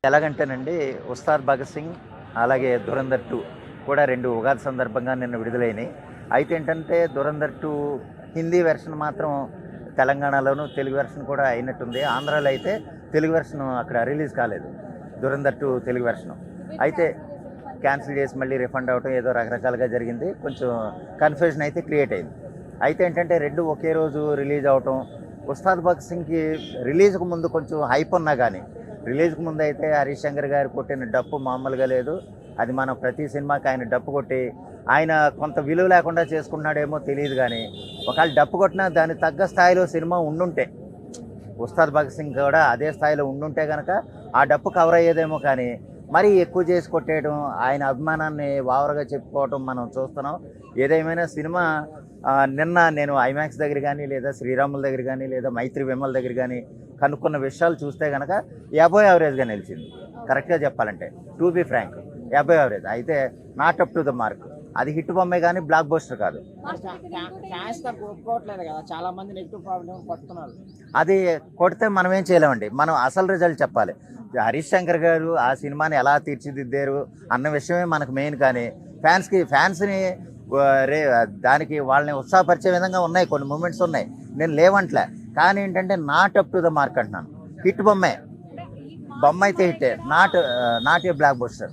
ఎలాగంటేనండి 'ఉస్తాద్ భగత్ సింగ్' అలాగే 'ధురంధర్ 2' కూడా 2 ఉగాది సందర్భంగా నిన్న విడుదలైనయి. అయితే ఏంటంటే 'ధురంధర్ 2' హిందీ వెర్షన్ మాత్రం తెలంగాణలోను, తెలుగు వెర్షన్ కూడా అయినట్టుంది. ఆంధ్రాలో అయితే తెలుగు వెర్షన్ అక్కడ రిలీజ్ కాలేదు. 'ధురంధర్ 2' తెలుగు వెర్షను. అయితే క్యాన్సిల్ చేసి మళ్ళీ రిఫండ్ అవ్వటం ఏదో రకరకాలుగా జరిగింది. కొంచెం కన్‌ఫ్యూజన్ అయితే క్రియేట్ అయింది. అయితే ఏంటంటే 2 ఒకే రోజు రిలీజ్ అవ్వటం, 'ఉస్తాద్ భగత్ సింగ్‌కి' రిలీజ్‌కు ముందు కొంచెం హైప్ ఉన్నా గానీ రిలీజ్‌కి ముందైతే హరీష్ శంకర్ గారు కొట్టిన డప్పు మామూలుగా లేదు. అది మనం ప్రతి సినిమాకి ఆయన డప్పు కొట్టి ఆయన కొంత విలువ లేకుండా చేసుకుంటున్నాడేమో తెలీదు గానీ, ఒకవేళ డప్పు కొట్టినా దానికి తగ్గ స్థాయిలో సినిమా ఉండుంటే, 'ఉస్తాద్ భగత్ సింగ్' కూడా అదే స్థాయిలో ఉండుంటే గనక ఆ డప్పు కవర్ అయ్యేదేమో కానీ, మరీ ఎక్కువ చేసి కొట్టేయడం, ఆయన అభిమానాన్ని ఓవర్‌గా చెప్పుకోవటం మనం చూస్తున్నాం. ఏదేమైనా సినిమా నిన్న నేను ఐమాక్స్ దగ్గర గానీ, లేదా శ్రీరాములు దగ్గర గానీ, లేదా మైత్రి విమల్ దగ్గర గానీ కనుక్కున్న విషయాలు చూస్తే గనక అబోవ్ యావరేజ్‌గా నిలిచింది. కరెక్ట్‌గా చెప్పాలంటే. To be frank above average. అయితే not up to the mark. అది హిట్ బొమ్మే గానీ బ్లాక్ బస్టర్ కాదు. అది కొడితే మనం ఏం చేయలేమండి. మనం అసలు రిజల్ట్ చెప్పాలి. హరీష్ శంకర్ గారు ఆ సినిమాని ఎలా తీర్చిదిద్దారు అన్న విషయమే మనకు మెయిన్. కానీ ఫ్యాన్స్‌ని దానికి వాళ్ళని ఉత్సాహపరిచే విధంగా ఉన్నాయి, కొన్ని మూమెంట్స్ ఉన్నాయి. నేను లేవంట్లే. కానీ ఏంటంటే not up to the mark అంటున్నాను. హిట్ బొమ్మే. బొమ్మ అయితే హిట్టే. Not a blockbuster.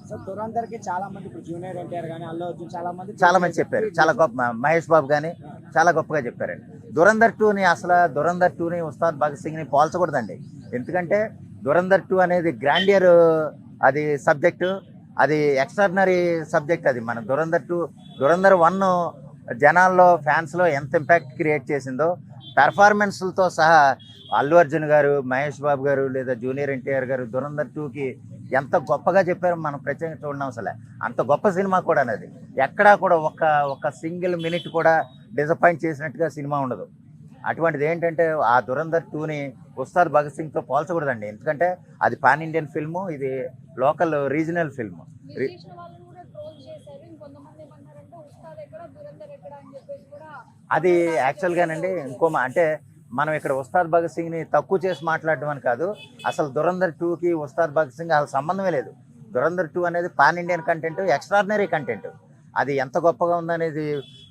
చాలా మంది చెప్పారు. చాలా గొప్ప మహేష్ బాబు కానీ చాలా గొప్పగా చెప్పారండి. 'ధురంధర్ 2'ని అసలు 'ధురంధర్ 2'ని 'ఉస్తాద్ భగత్ సింగ్'ని పోల్చకూడదండి. ఎందుకంటే 'ధురంధర్ 2' అనేది గ్రాండియర్, అది సబ్జెక్టు, అది ఎక్స్ట్రాడినరీ సబ్జెక్ట్. అది మన 'ధురంధర్ 1' జనాల్లో ఫ్యాన్స్లో ఎంత ఇంపాక్ట్ క్రియేట్ చేసిందో, పెర్ఫార్మెన్స్లతో సహా అల్లు అర్జున్ గారు, మహేష్ బాబు గారు, లేదా జూనియర్ ఎన్టీఆర్ గారు 'ధురంధర్ 2'కి ఎంత గొప్పగా చెప్పారో మనం ప్రత్యేకంగా చూడడం అసలే. అంత గొప్ప సినిమా కూడా అనేది. ఎక్కడా కూడా ఒక సింగిల్ మినిట్ కూడా డిసప్పాయింట్ చేసినట్టుగా సినిమా ఉండదు. అటువంటిది ఏంటంటే ఆ 'ధురంధర్ 2'ని 'ఉస్తాద్ భగత్ సింగ్'తో పోల్చకూడదండి. ఎందుకంటే అది పాన్ ఇండియన్ ఫిల్ము, ఇది లోకల్ రీజనల్ ఫిల్ము. అది యాక్చువల్గానండి అంటే మనం ఇక్కడ 'ఉస్తాద్ భగత్ సింగ్'ని తక్కువ చేసి మాట్లాడడం అని కాదు. అసలు 'ధురంధర్ 2'కి 'ఉస్తాద్ భగత్ సింగ్' అసలు సంబంధమే లేదు. 'ధురంధర్ 2' అనేది pan Indian content, extraordinary content. అది ఎంత గొప్పగా ఉందనేది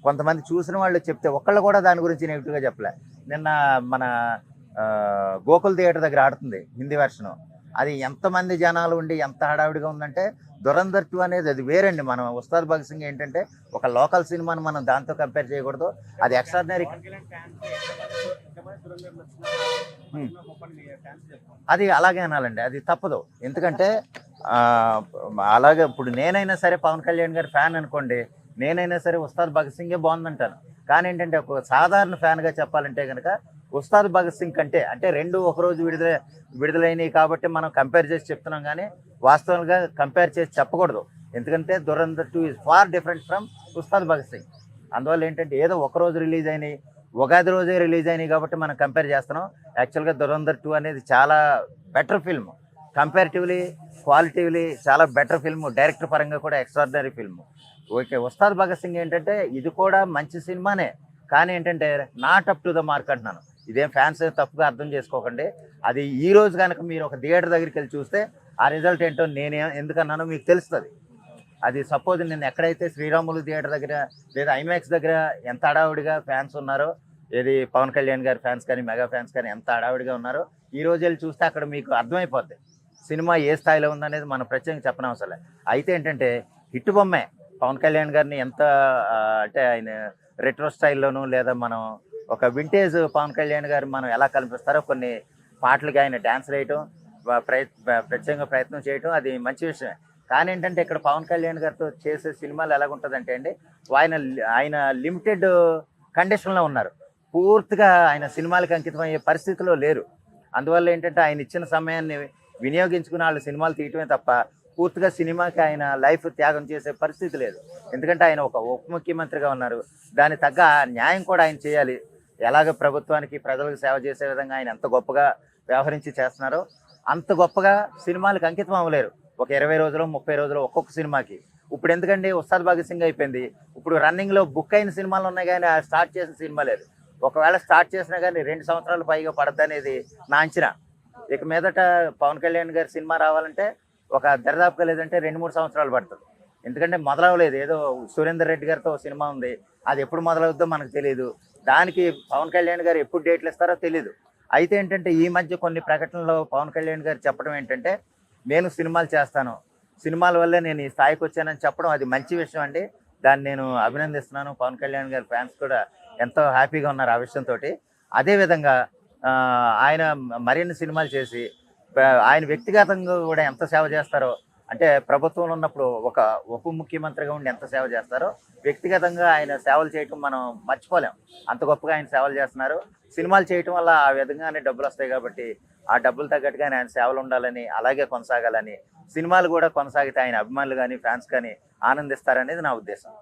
కొంతమంది చూసిన వాళ్ళు చెప్తే ఒక్కళ్ళు కూడా దాని గురించి నెగిటివ్గా చెప్పలే. నిన్న మన గోకుల్ థియేటర్ దగ్గర ఆడుతుంది హిందీ వెర్షను. అది ఎంతమంది జనాలు ఉండి ఎంత హడావిడిగా ఉందంటే 'ధురంధర్ 2' అనేది అది వేరండి. మనం 'ఉస్తాద్ భగత్ సింగ్' ఏంటంటే ఒక లోకల్ సినిమాని మనం దాంతో కంపేర్ చేయకూడదు. అది ఎక్స్ట్రాడినరీ. అది అలాగే అనాలండి. అది తప్పదు. ఎందుకంటే అలాగే ఇప్పుడు నేనైనా సరే పవన్ కళ్యాణ్ గారి ఫ్యాన్ అనుకోండి, నేనైనా సరే 'ఉస్తాద్ భగత్ సింగే' బాగుందంటాను. కానీ ఏంటంటే ఒక సాధారణ ఫ్యాన్గా చెప్పాలంటే కనుక 'ఉస్తాద్ భగత్ సింగ్' కంటే, అంటే 2 ఒకరోజు విడుదలైనవి కాబట్టి మనం కంపేర్ చేసి చెప్తున్నాం. కానీ వాస్తవంగా కంపేర్ చేసి చెప్పకూడదు. ఎందుకంటే 'Dhurandhar 2' is far different from 'Ustaad Bhagat Singh'. అందువల్ల ఏంటంటే ఏదో ఒకరోజు రిలీజ్ అయినాయి, ఉగాది రోజే రిలీజ్ అయినాయి కాబట్టి మనం కంపేర్ చేస్తున్నాం. యాక్చువల్గా 'ధురంధర్ 2' అనేది చాలా బెటర్ ఫిల్మ్. కంపారిటివ్లీ, క్వాలిటీవ్లీ చాలా బెటర్ ఫిల్మ్. డైరెక్టర్ పరంగా కూడా extraordinary film. Okay, 'Ustaad Bhagat Singh' ఏంటంటే ఇది కూడా మంచి సినిమానే. కానీ ఏంటంటే not up to the mark అంటున్నాను. ఇదేం ఫ్యాన్స్ తప్పుగా అర్థం చేసుకోకండి. అది ఈ రోజు కనుక మీరు ఒక థియేటర్ దగ్గరికి వెళ్ళి చూస్తే ఆ రిజల్ట్ ఏంటో ఎందుకన్నానో మీకు తెలుస్తుంది. అది సపోజ్ నేను ఎక్కడైతే శ్రీరాములు థియేటర్ దగ్గర లేదా ఐమాక్స్ దగ్గర ఎంత హడావుడిగా ఫ్యాన్స్ ఉన్నారో, ఏది పవన్ కళ్యాణ్ గారి ఫ్యాన్స్ కానీ మెగా ఫ్యాన్స్ కానీ ఎంత హడావుడిగా ఉన్నారో, ఈ రోజు వెళ్ళి చూస్తే అక్కడ మీకు అర్థమైపోద్ది సినిమా ఏ స్థాయిలో ఉందనేది మనం ప్రత్యేకంగా చెప్పనవసరం లేదు. అయితే ఏంటంటే హిట్ బొమ్మే. పవన్ కళ్యాణ్ గారిని ఎంత అంటే ఆయన రెట్రో స్టైల్లోనూ, లేదా మనం ఒక వింటేజ్ పవన్ కళ్యాణ్ గారు మనం ఎలా కనిపిస్తారో కొన్ని పాటలకి ఆయన డ్యాన్స్ వేయటం, ప్రత్యేకంగా ప్రయత్నం చేయటం అది మంచి విషయమే. కానీ ఏంటంటే ఇక్కడ పవన్ కళ్యాణ్ గారితో చేసే సినిమాలు ఎలాగుంటుందంటే అండి, ఆయన లిమిటెడ్ కండిషన్లో ఉన్నారు. పూర్తిగా ఆయన సినిమాలకు అంకితం అయ్యే పరిస్థితిలో లేరు. అందువల్ల ఏంటంటే ఆయన ఇచ్చిన సమయాన్ని వినియోగించుకుని వాళ్ళు సినిమాలు తీయటమే తప్ప పూర్తిగా సినిమాకి ఆయన లైఫ్ త్యాగం చేసే పరిస్థితి లేదు. ఎందుకంటే ఆయన ఒక ఉప ముఖ్యమంత్రిగా ఉన్నారు. దానికి తగ్గ న్యాయం కూడా ఆయన చేయాలి. ఎలాగ ప్రభుత్వానికి ప్రజలకు సేవ చేసే విధంగా ఆయన ఎంత గొప్పగా వ్యవహరించి చేస్తున్నారో అంత గొప్పగా సినిమాలకు అంకితం అవ్వలేరు. ఒక 20 రోజులు 30 రోజులు ఒక్కొక్క సినిమాకి. ఇప్పుడు ఎందుకండి 'ఉస్తాద్ భగత్ సింగ్' అయిపోయింది. ఇప్పుడు రన్నింగ్లో బుక్ అయిన సినిమాలు ఉన్నాయి కానీ స్టార్ట్ చేసిన సినిమా లేదు. ఒకవేళ స్టార్ట్ చేసినా కానీ 2 సంవత్సరాలు పైగా పడద్దు అనేది నా అంచనా. ఇక మీదట పవన్ కళ్యాణ్ గారి సినిమా రావాలంటే ఒక దరిదాపుగా లేదంటే 2-3 సంవత్సరాలు పడుతుంది. ఎందుకంటే మొదలవ్వలేదు. ఏదో సురేందర్ రెడ్డి గారితో సినిమా ఉంది. అది ఎప్పుడు మొదలవుద్దో మనకు తెలీదు. దానికి పవన్ కళ్యాణ్ గారు ఎప్పుడు డేట్లు ఇస్తారో తెలీదు. అయితే ఏంటంటే ఈ మధ్య కొన్ని ప్రకటనలో పవన్ కళ్యాణ్ గారు చెప్పడం ఏంటంటే, నేను సినిమాలు చేస్తాను. సినిమాల వల్లే నేను ఈ స్థాయికి వచ్చానని చెప్పడం అది మంచి విషయం అండి. దాన్ని నేను అభినందిస్తున్నాను. పవన్ కళ్యాణ్ గారి ఫ్యాన్స్ కూడా ఎంతో హ్యాపీగా ఉన్నారు ఆ విషయంతోటి. అదే విధంగా ఆయన మరిన్ని సినిమాలు చేసి ఆయన వ్యక్తిగతంగా కూడా ఎంత సేవ చేస్తారో, అంటే ప్రభుత్వంలో ఉన్నప్పుడు ఒక ఉప ముఖ్యమంత్రిగా ఉండి ఎంత సేవ చేస్తారో, వ్యక్తిగతంగా ఆయన సేవలు చేయటం మనం మర్చిపోలేం. అంత గొప్పగా ఆయన సేవలు చేస్తున్నారు. సినిమాలు చేయటం వల్ల ఆ విధంగానే డబ్బులొస్తాయి కాబట్టి, ఆ డబ్బులు తగ్గట్టుగానే ఆయన సేవలు ఉండాలని, అలాగే కొనసాగాలని, సినిమాలు కూడా కొనసాగితే ఆయన అభిమానులు గానీ, ఫ్యాన్స్ కానీ ఆనందిస్తారనేది నా ఉద్దేశం.